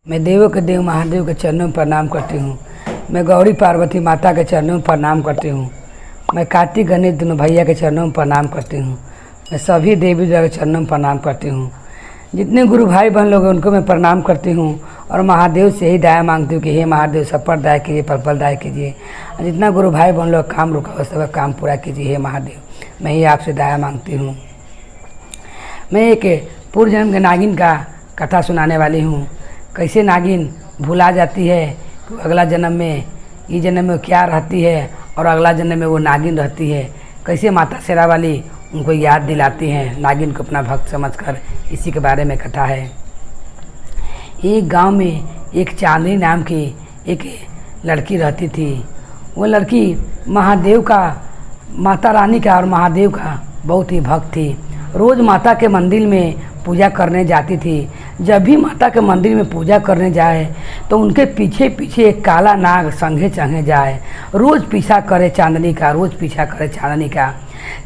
मैं देवों के देव महादेव के चरणों में प्रणाम करती हूँ। मैं गौरी पार्वती माता के चरणों में प्रणाम करती हूँ। मैं कार्तिक गणेश दोनों भैया के चरणों में प्रणाम करती हूँ। मैं सभी देवी देवता के चरणों में प्रणाम करती हूँ। जितने गुरु भाई बहन लोग हैं उनको मैं प्रणाम करती हूँ और महादेव से ही दया मांगती हूँ कि हे महादेव सब पर दया कीजिए, पल पल दया कीजिए। जितना गुरु भाई बहन लोग काम रुका हो सब काम पूरा कीजिए हे महादेव। मैं ही आपसे दया मांगती हूँ। मैं एक पूर्व जन्म के नागिन का कथा सुनाने वाली हूँ। कैसे नागिन भुला जाती है कि अगला जन्म में, इस जन्म में क्या रहती है और अगला जन्म में वो नागिन रहती है। कैसे माता शेरा वाली उनको याद दिलाती हैं नागिन को अपना भक्त समझकर। इसी के बारे में कथा है। एक गांव में एक चांदनी नाम की एक लड़की रहती थी। वो लड़की महादेव का, माता रानी का और महादेव का बहुत ही भक्त थी। रोज़ माता के मंदिर में पूजा करने जाती थी। जब भी माता के मंदिर में पूजा करने जाए तो उनके पीछे पीछे एक काला नाग संगे चंगे जाए। रोज़ पीछा करे चांदनी का, रोज़ पीछा करे चांदनी का।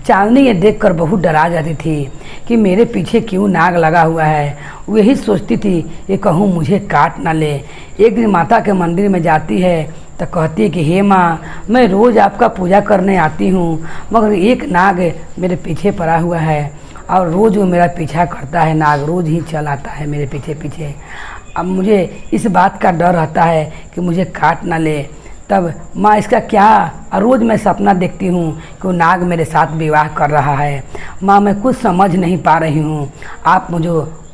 चांदनी ये देखकर बहुत डरा जाती थी कि मेरे पीछे क्यों नाग लगा हुआ है। वो यही सोचती थी ये कहूँ मुझे काट ना ले। एक दिन माता के मंदिर में जाती है तो कहती है कि हे माँ, मैं रोज़ आपका पूजा करने आती हूँ मगर एक नाग मेरे पीछे पड़ा हुआ है और रोज़ वो मेरा पीछा करता है। नाग रोज़ ही चल आता है मेरे पीछे पीछे। अब मुझे इस बात का डर रहता है कि मुझे काट ना ले। तब माँ इसका क्या, रोज़ मैं सपना देखती हूँ कि वो नाग मेरे साथ विवाह कर रहा है। माँ मैं कुछ समझ नहीं पा रही हूँ।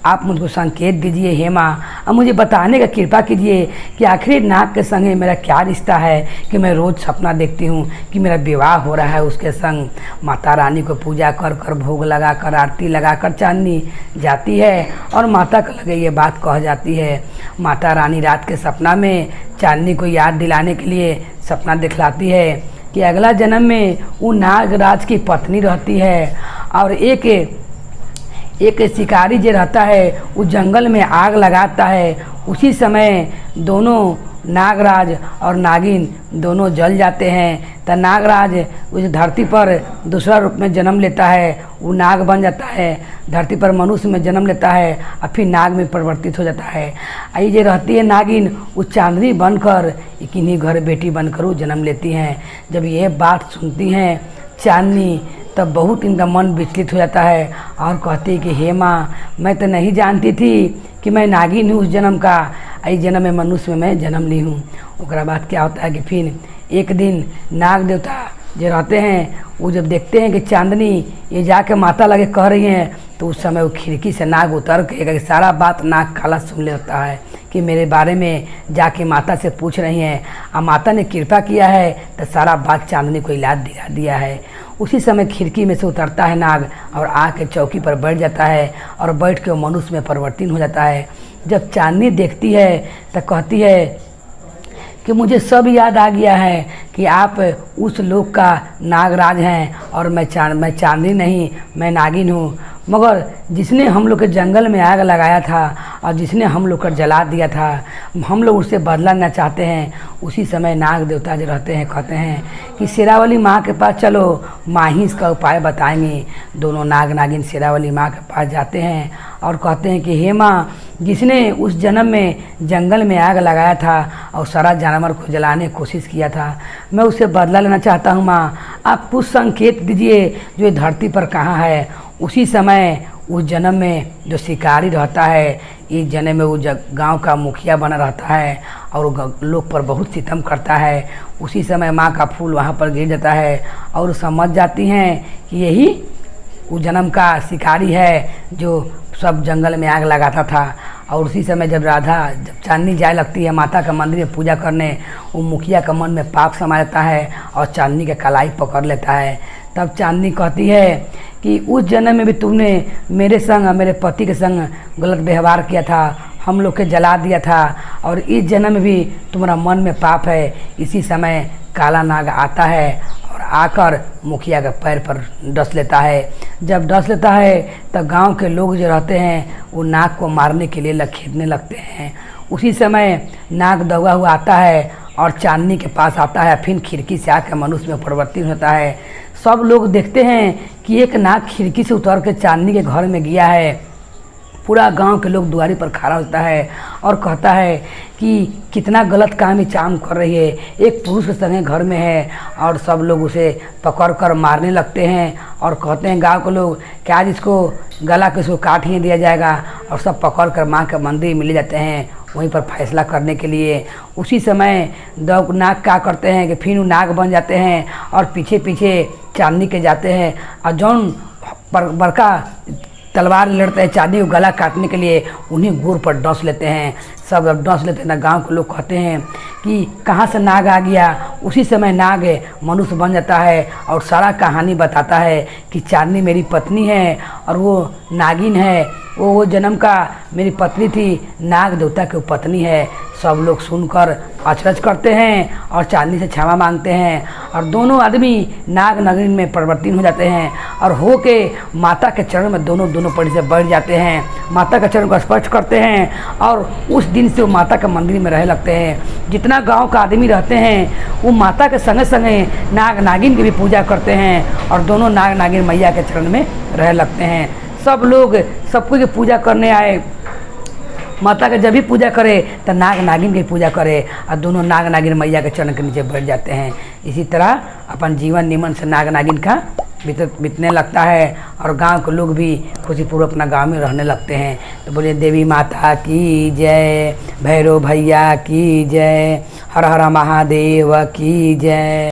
आप मुझको संकेत दीजिए हे माँ। अब मुझे बताने का कृपा कीजिए कि आखिर नाग के संग मेरा क्या रिश्ता है कि मैं रोज़ सपना देखती हूँ कि मेरा विवाह हो रहा है उसके संग। माता रानी को पूजा कर कर, भोग लगा कर, आरती लगा कर चांदनी जाती है और माता को लगे ये बात कह जाती है। माता रानी रात के सपना में चांदनी को याद दिलाने के लिए सपना दिखलाती है कि अगला जन्म में वो नागराज की पत्नी रहती है और एक शिकारी जो रहता है उस जंगल में आग लगाता है। उसी समय दोनों नागराज और नागिन दोनों जल जाते हैं। तो नागराज उस धरती पर दूसरा रूप में जन्म लेता है, वो नाग बन जाता है। धरती पर मनुष्य में जन्म लेता है और फिर नाग में परिवर्तित हो जाता है। आई जो रहती है नागिन वो चांदनी बनकर किन्हीं घर बेटी बनकर वो जन्म लेती हैं। जब ये बात सुनती हैं चांदनी तब बहुत इनका मन विचलित हो जाता है और कहती है कि हे माँ, मैं तो नहीं जानती थी कि मैं नागिन हूँ उस जन्म का, इस जन्म में मनुष्य में मैं जन्म ली हूँ। उसके बाद क्या होता है कि फिर एक दिन नाग देवता जो रहते हैं वो जब देखते हैं कि चांदनी ये जाके माता लगे कह रही हैं तो उस समय वो खिड़की से नाग उतर के सारा बात नाग काला सुन लेता है कि मेरे बारे में जाके माता से पूछ रही हैं। और माता ने कृपा किया है तो सारा बात चांदनी को याद दिला दिया है। उसी समय खिड़की में से उतरता है नाग और आके चौकी पर बैठ जाता है और बैठ के वो मनुष्य में परिवर्तित हो जाता है। जब चांदनी देखती है तो कहती है कि मुझे सब याद आ गया है कि आप उस लोक का नागराज हैं और मैं चांदनी नहीं, मैं नागिन हूँ। मगर जिसने हम लोग के जंगल में आग लगाया था और जिसने हम लोग को जला दिया था, हम लोग उससे बदला लेना चाहते हैं। उसी समय नाग देवता जो रहते हैं कहते हैं कि शेरावाली माँ के पास चलो, माँ ही इसका उपाय बताएंगे। दोनों नाग नागिन शेरावाली माँ के पास जाते हैं और कहते हैं कि हे माँ, जिसने उस जन्म में जंगल में आग लगाया था और सारा जानवर को जलाने की कोशिश किया था, मैं उससे बदला लेना चाहता हूँ। माँ आप कुछ संकेत दीजिए जो ये धरती पर कहाँ है। उसी समय उस जन्म में जो शिकारी रहता है, इस जन्म में वो गांव का मुखिया बना रहता है और वो लोग पर बहुत सितम करता है। उसी समय माँ का फूल वहाँ पर गिर जाता है और समझ जाती हैं कि यही उस जन्म का शिकारी है जो सब जंगल में आग लगाता था। और उसी समय जब चांदनी जाए लगती है माता का मंदिर में पूजा करने, वो मुखिया का मन में पाप समा जाता है और चांदनी के कलाई पकड़ लेता है। तब चांदनी कहती है कि उस जन्म में भी तुमने मेरे संग, मेरे पति के संग गलत व्यवहार किया था, हम लोग के जला दिया था और इस जन्म में भी तुम्हारा मन में पाप है। इसी समय काला नाग आता है और आकर मुखिया के पैर पर डस लेता है। जब डस लेता है तब गांव के लोग जो रहते हैं वो नाग को मारने के लिए खेदने लगते हैं। उसी समय नाग दौड़ा हुआ आता है और चांदनी के पास आता है, फिर खिड़की से आकर मनुष्य में परिवर्तित होता है। सब लोग देखते हैं कि एक नाग खिड़की से उतर के चांदनी के घर में गया है। पूरा गांव के लोग दुआरी पर खड़ा होता है और कहता है कि कितना गलत काम ये चाम कर रही है, एक पुरुष के संगे घर में है। और सब लोग उसे पकड़ कर मारने लगते हैं और कहते हैं गांव के लोग कि आज इसको गला के इसको काट ही दिया जाएगा। और सब पकड़ कर माँ के मंदिर में ले जाते हैं वहीं पर फैसला करने के लिए। उसी समय दो नाग क्या करते हैं कि फिर वो नाग बन जाते हैं और पीछे पीछे चांदनी के जाते हैं और जौन बड़का तलवार लड़ते हैं चांदी को गला काटने के लिए, उन्हें गोर पर डस लेते हैं। सब जब डस लेते हैं ना, गांव के लोग कहते हैं कि कहाँ से नाग आ गया। उसी समय नाग मनुष्य बन जाता है और सारा कहानी बताता है कि चांदनी मेरी पत्नी है और वो नागिन है, वो जन्म का मेरी पत्नी थी, नाग देवता की पत्नी है। सब लोग सुनकर अचरज करते हैं और चांदनी से क्षमा मांगते हैं और दोनों आदमी नाग नागिन में परिवर्तित हो जाते हैं और हो के माता के चरण में दोनों पड़ी से बढ़ जाते हैं, माता के चरण को स्पर्श करते हैं और उस दिन से वो माता के मंदिर में रह लगते हैं। जितना गांव का आदमी रहते हैं वो माता के संगे संगे नाग नागिन की भी पूजा करते हैं और दोनों नाग नागिन मैया के चरण में रह लगते हैं। सब लोग सबको की पूजा करने आए, माता का जब भी पूजा करे तो नाग नागिन की पूजा करे और दोनों नाग नागिन मैया के चरण के नीचे बैठ जाते हैं। इसी तरह अपन जीवन निमन से नाग नागिन का बीतने लगता है और गांव के लोग भी खुशीपूर्वक अपना गांव में रहने लगते हैं। तो बोलिए देवी माता की जय, भैरव भैया की जय, हर हर महादेव की जय।